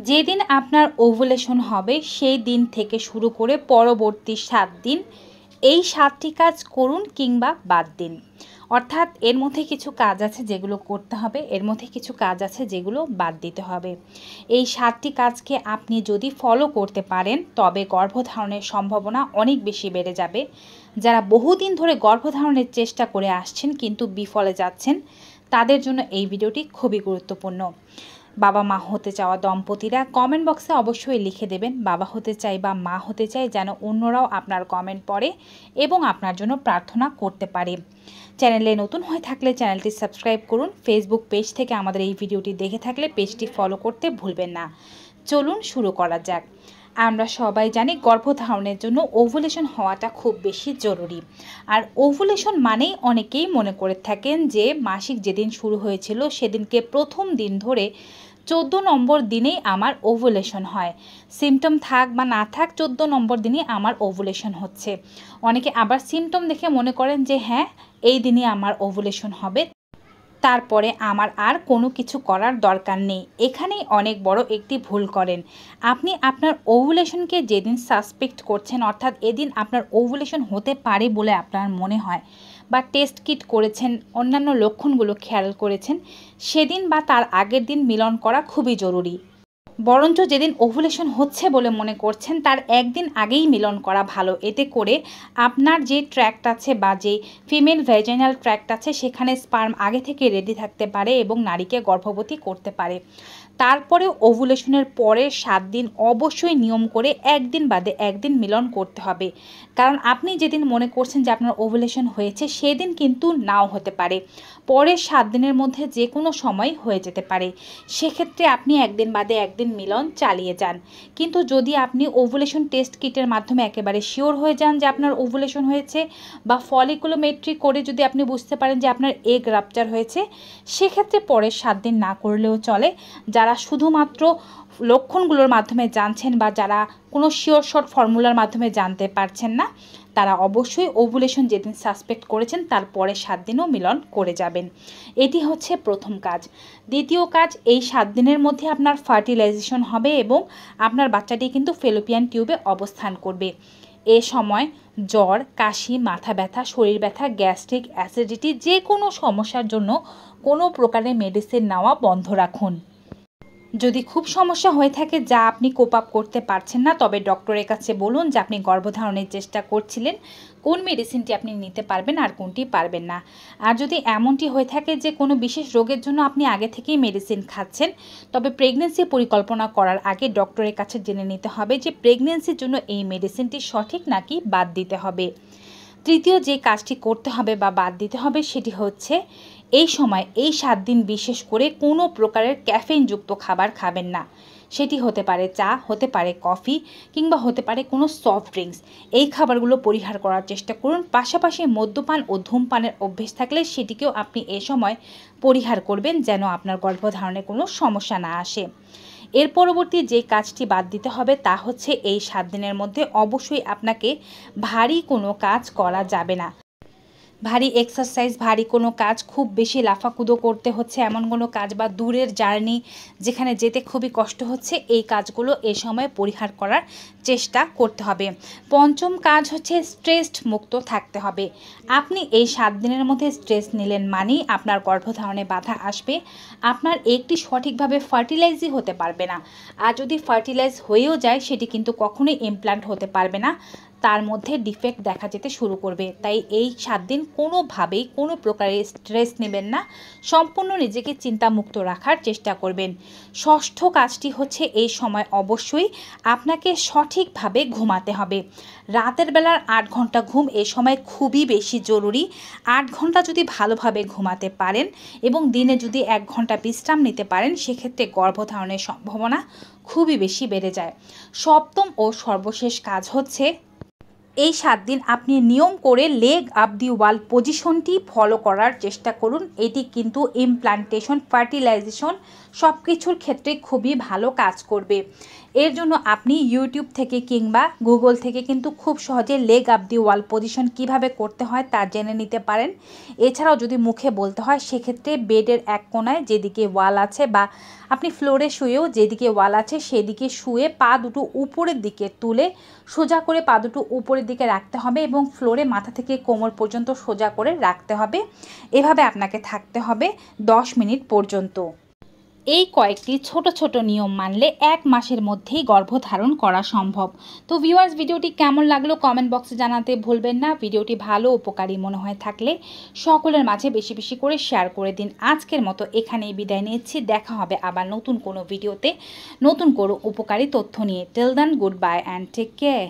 যেদিন আপনার ওভুলেশন হবে সেই দিন থেকে শুরু করে পরবর্তী 7 দিন এই 7টি কাজ করুন কিংবা বাদ দিন। অর্থাৎ এর মধ্যে কিছু কাজ আছে যেগুলো করতে হবে, এর মধ্যে কিছু কাজ আছে যেগুলো বাদ দিতে হবে। এই 7টি কাজকে আপনি যদি ফলো করতে পারেন তবে গর্ভধারণের সম্ভাবনা অনেক বেশি বেড়ে যাবে। যারা বহুদিন ধরে গর্ভধারণের চেষ্টা করে আসছেন কিন্তু বিফলে যাচ্ছেন, তাদের জন্য এই ভিডিওটি খুবই গুরুত্বপূর্ণ। বাবা মা হতে চাওয়া দম্পতিরা কমেন্ট বক্সে অবশ্যই লিখে দেবেন বাবা হতে চাই বা মা হতে চাই, যেন অন্যরাও আপনার কমেন্ট পড়ে এবং আপনার জন্য প্রার্থনা করতে পারে। চ্যানেলে নতুন হয়ে থাকলে চ্যানেলটি সাবস্ক্রাইব করুন। ফেসবুক পেজ থেকে আমাদের এই ভিডিওটি দেখে থাকলে পেজটি ফলো করতে ভুলবেন না। চলুন শুরু করা যাক। আমরা সবাই জানি গর্ভধারণের জন্য ওভুলেশন হওয়াটা খুব বেশি জরুরি। আর ওভুলেশন মানেই অনেকেই মনে করে থাকেন যে মাসিক যেদিন শুরু হয়েছিল সেদিনকে প্রথম দিন ধরে 14 নম্বর দিনেই আমার ওভুলেশন হয়। সিমটম থাক বা না থাক 14 নম্বর দিনই আমার ওভুলেশন হচ্ছে। অনেকে আবার সিমটম দেখে মনে করেন যে হ্যাঁ, এই দিনই আমার ওভুলেশন হবে, তারপরে আমার আর কোনো কিছু করার দরকার নেই। এখানেই অনেক বড় একটি ভুল করেন। আপনি আপনার ওভুলেশনকে যেদিন সাসপেক্ট করছেন, অর্থাৎ এদিন আপনার ওভুলেশন হতে পারে বলে আপনার মনে হয় বা টেস্ট কিট করেছেন, অন্যান্য লক্ষণগুলো খেয়াল করেছেন, সেদিন বা তার আগের দিন মিলন করা খুবই জরুরি। বরঞ্চ যেদিন ওভুলেশন হচ্ছে বলে মনে করছেন তার একদিন আগেই মিলন করা ভালো। এতে করে আপনার যে ট্র্যাক্ট আছে বা যে ফিমেল ভ্যাজাইনাল ট্র্যাক্ট আছে সেখানে স্পার্ম আগে থেকে রেডি থাকতে পারে এবং নারীকে গর্ভবতী করতে পারে। তারপরেও ওভুলেশনের পরের 7 দিন অবশ্যই নিয়ম করে একদিন বাদে একদিন মিলন করতে হবে। কারণ আপনি যেদিন মনে করছেন যে আপনার ওভুলেশন হয়েছে সেদিন কিন্তু নাও হতে পারে, পরের 7 দিনের মধ্যে যে কোনো সময় হয়ে যেতে পারে। সেক্ষেত্রে আপনি একদিন বাদে একদিন মিলন চালিয়ে যান। কিন্তু যদি আপনি ওভুলেশন টেস্ট কিটের মাধ্যমে একেবারে শিওর হয়ে যান যে আপনার ওভুলেশন হয়েছে বা ফলিকুলোমেট্রি করে যদি আপনি বুঝতে পারেন যে আপনার এগ রাপচার হয়েছে, সেক্ষেত্রে পরের 7 দিন না করলেও চলে। যারা শুধুমাত্র লক্ষণগুলোর মাধ্যমে জানছেন বা যারা কোনো শিওর শর্ট ফর্মুলার মাধ্যমে জানতে পারছেন না, তারা অবশ্যই ওভুলেশন যেদিন সাসপেক্ট করেছেন তার পরে 7 দিনও মিলন করে যাবেন। এটি হচ্ছে প্রথম কাজ। দ্বিতীয় কাজ, এই 7 দিনের মধ্যে আপনার ফার্টিলাইজেশন হবে এবং আপনার বাচ্চাটি কিন্তু ফেলোপিয়ান টিউবে অবস্থান করবে। এ সময় জ্বর, কাশি, মাথা ব্যথা, শরীর ব্যথা, গ্যাস্ট্রিক, অ্যাসিডিটি যে কোনো সমস্যার জন্য কোনো প্রকারের মেডিসিন নেওয়া বন্ধ রাখুন। যদি খুব সমস্যা হয়ে থাকে যা আপনি কোপ আপ করতে পারছেন না, তবে ডক্টরের কাছে বলুন যে আপনি গর্ভধারণের চেষ্টা করছিলেন, কোন মেডিসিনটি আপনি নিতে পারবেন আর কোনটি পারবেন না। আর যদি এমনটি হয়ে থাকে যে কোনো বিশেষ রোগের জন্য আপনি আগে থেকেই মেডিসিন খাচ্ছেন, তবে প্রেগনেন্সি পরিকল্পনা করার আগে ডক্টরের কাছে জেনে নিতে হবে যে প্রেগনেন্সির জন্য এই মেডিসিনটি সঠিক নাকি বাদ দিতে হবে। তৃতীয় যে কাজটি করতে হবে বা বাদ দিতে হবে সেটি হচ্ছে এই সময় এই 7 দিন বিশেষ করে কোনো প্রকারের ক্যাফেইনযুক্ত খাবার খাবেন না। সেটি হতে পারে চা, হতে পারে কফি কিংবা হতে পারে কোনো সফট ড্রিঙ্কস। এই খাবারগুলো পরিহার করার চেষ্টা করুন। পাশাপাশি মদ্যপান ও ধূমপানের অভ্যেস থাকলে সেটিকেও আপনি এ সময় পরিহার করবেন যেন আপনার গর্ভধারণে কোনো সমস্যা না আসে। এর পরবর্তী যে কাজটি বাদ দিতে হবে তা হচ্ছে এই 7 দিনের মধ্যে অবশ্যই আপনাকে ভারী কোনো কাজ করা যাবে না। ভারী এক্সারসাইজ, ভারী কোনো কাজ, খুব বেশি লাফাকুদো করতে হচ্ছে এমন কোনো কাজ বা দূরের জার্নি যেখানে যেতে খুবই কষ্ট হচ্ছে, এই কাজগুলো এ সময় পরিহার করার চেষ্টা করতে হবে। পঞ্চম কাজ হচ্ছে স্ট্রেস মুক্ত থাকতে হবে। আপনি এই 7 দিনের মধ্যে স্ট্রেস নিলেন মানেই আপনার গর্ভধারণে বাধা আসবে, আপনার একটি সঠিকভাবে ফার্টিলাইজই হতে পারবে না। আর যদি ফার্টিলাইজ হয়েও যায় সেটি কিন্তু কখনোই ইমপ্ল্যান্ট হতে পারবে না, তার মধ্যে ডিফেক্ট দেখা যেতে শুরু করবে। তাই এই 7 দিন কোনোভাবেই কোনো প্রকারের স্ট্রেস নেবেন না, সম্পূর্ণ নিজেকে চিন্তামুক্ত রাখার চেষ্টা করবেন। ষষ্ঠ কাজটি হচ্ছে এই সময় অবশ্যই আপনাকে সঠিকভাবে ঘুমাতে হবে। রাতের বেলার 8 ঘন্টা ঘুম এ সময় খুবই বেশি জরুরি। 8 ঘন্টা যদি ভালোভাবে ঘুমাতে পারেন এবং দিনে যদি 1 ঘন্টা বিশ্রাম নিতে পারেন, সেক্ষেত্রে গর্ভধারণের সম্ভাবনা খুবই বেশি বেড়ে যায়। সপ্তম ও সর্বশেষ কাজ হচ্ছে এই 7 দিন আপনি নিয়ম করে লেগ আপ দি ওয়াল পজিশনটি ফলো করার চেষ্টা করুন। এটি কিন্তু ইমপ্লান্টেশন, ফার্টিলাইজেশন সব কিছুর ক্ষেত্রে খুবই ভালো কাজ করবে। এর জন্য আপনি ইউটিউব থেকে কিংবা গুগল থেকে কিন্তু খুব সহজে লেগ আপ দি ওয়াল পজিশন কিভাবে করতে হয় তা জেনে নিতে পারেন। এছাড়াও যদি মুখে বলতে হয় সেক্ষেত্রে বেডের এক কোণায় যেদিকে ওয়াল আছে বা আপনি ফ্লোরে শুয়েও যেদিকে ওয়াল আছে সেদিকে শুয়ে পা দুটো উপরের দিকে তুলে সোজা করে পা দুটো উপরের দিকে রাখতে হবে এবং ফ্লোরে মাথা থেকে কোমর পর্যন্ত সোজা করে রাখতে হবে। এভাবে আপনাকে থাকতে হবে 10 মিনিট পর্যন্ত। এই কয়েকটি ছোট ছোট নিয়ম মানলে 1 মাসের মধ্যেই গর্ভধারণ করা সম্ভব। তো ভিউয়ার্স, ভিডিওটি কেমন লাগলো কমেন্ট বক্সে জানাতে ভুলবেন না। ভিডিওটি ভালো উপকারী মনে হয় থাকলে সকলের মাঝে বেশি বেশি করে শেয়ার করে দিন। আজকের মতো এখানেই বিদায় নিচ্ছি। দেখা হবে আবার নতুন কোনো ভিডিওতে নতুন কোনো উপকারী তথ্য নিয়ে। Till then, good bye and take care.